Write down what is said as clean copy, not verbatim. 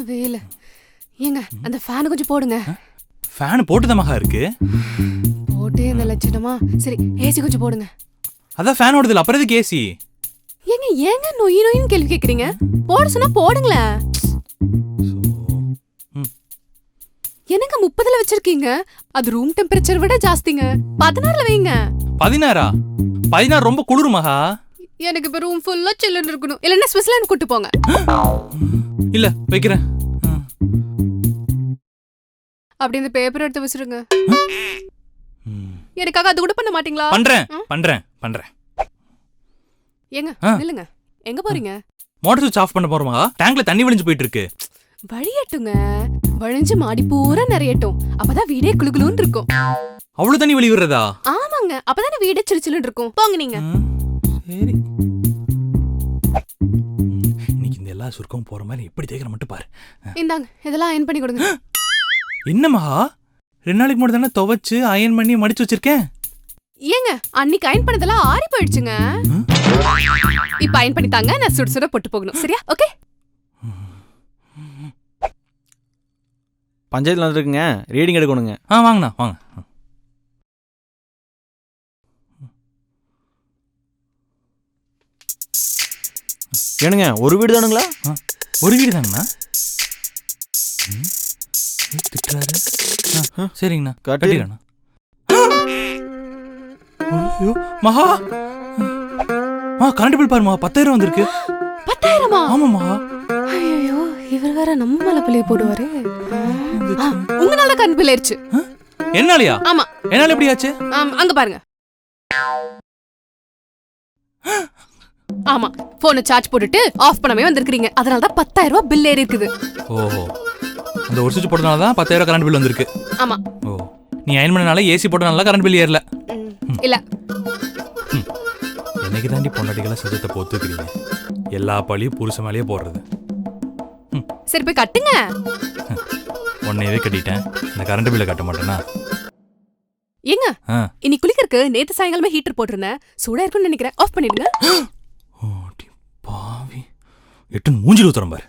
வேலை. ஏங்க அந்த ஃபேன் கொஞ்சம் போடுங்க. ஃபேன் போட்டுதான் மகா இருக்கு. போட்டே இந்த லட்சணமா. சரி ஏசி கொஞ்சம் போடுங்க. அதான் ஃபேன் ஓடுதுல, அப்புறம் எதுக்கு ஏசி? ஏங்க ஏங்க நொய் நொயின்னு கேள்வி கேக்குறீங்க? போட சொன்னா போடுங்களேன். என்னங்க 30ல வச்சிருக்கீங்க? அது ரூம் டெம்பரேச்சர் விட ஜாஸ்திங்க. 16ல வைங்க. 16 ரொம்ப குளிர் மகா. எனக்கு இப்ப ரூம் ஃபுல்லா சில்லுன்னு இருக்கணும். இல்லன்னா ஸ்விட்சர்லாந்து கூட்டி போங்க. இல்ல வைக்கிறேன். அப்படி இந்த பேப்பர் எடுத்து வச்சிருங்க. எனக்காக அது கூட பண்ண மாட்டீங்களா? பண்றேன். ஏங்க நில்லுங்க. எங்க போறீங்க? மோட்டார் சுவிட்ச் ஆஃப் பண்ண போறோமா? டேங்க்ல தண்ணி வழிஞ்சு போயிட்டு இருக்கு. வழியட்டுங்க. வழிஞ்சு மாடி பூரா நிறையட்டும். அப்பதான் வீடே குளுகுளுன்னு இருக்கும். அவ்வளவு தண்ணி வெளிய விடுறதா? ஆமாங்க. அப்பதானே வீடே சிலுசிலுன்னு இருக்கும். போங்க நீங்க. சரி. இன்னைக்கு இந்த எல்லா சுருக்கம் போற மாதிரி எப்படி தேய்க்கிற மட்டும் பாரு. இந்தாங்க இதெல்லாம் அயன் பண்ணி கொடுங்க. என்ன மகா? 2 நாளைக்கு முன்னாடி தானே துவைச்சு அயன் பண்ணி மடிச்சு வச்சிருக்கேன். ஏங்க அன்னைக்கு அயன் பண்ணதெல்லாம் ஆறி போயிடுச்சுங்க. இப்ப அயன் பண்ணி தாங்க, நான் சுட சுட போட்டு போகணும். சரியா? ஓகே. பஞ்சாயத்துல வந்துருக்குங்க, ரீடிங் எடுக்கணுங்க. வாங்கண்ணா வாங்க. ஏனுங்க ஒரு வீடு தானுங்களா? ஒரு வீடு தாங்கண்ணா. திட்டுறாரு. சரிங்கண்ணா கட்டிடுறேண்ணா. மகா கரண்ட் பில் பாருமா, 10,000 வந்திருக்கு. 10,000? ஆமாமா. ஐயோ இவர் வேற நம்ம மேல பிள்ளைய போடுவாரு. உங்களால கரண்ட் பில் ஏறிச்சு. என்னாலயா? ஆமா. என்னால எப்படி ஆச்சு? அங்க பாருங்க. ஆமா, போனை சார்ஜ் போட்டுட்டு ஆஃப் பண்ணாமே வந்திருக்கீங்க. அதனால தான் 10,000 ரூபாய் பில் ஏறி இருக்குது. ஓஹோ, அந்த ஒரு சுவிட்ச் போட்டனால தான் 10,000 கரண்ட் பில் வந்திருக்கு. ஆமா. ஓ, நீ அயன் பண்ணனால ஏசி போட்டனால கரண்ட் பில் ஏறல. இல்ல. என்னைக்கு தாண்டி பொண்டாட்டிகளா சஜத்தை போத்துக்கிறீங்க? எல்லா பழியும் புருஷ மேலேயே போடுறது. சரி போய் கட்டுங்க. உன்னையவே கட்டிட்டேன், இந்த கரண்ட் பில்லை கட்ட மாட்டேனா? ஏங்க இன்னைக்கு குளிக்கிறதுக்கு நேத்து சாயங்காலமே ஹீட்டர் போட்டிருந்தேன். சூடா இருக்குன்னு நினைக்கிறேன். ஆஃப் பண்ணிடுங்க. பாவி, எட்டு மூஞ்சில் ஊத்துறேன் பாரு.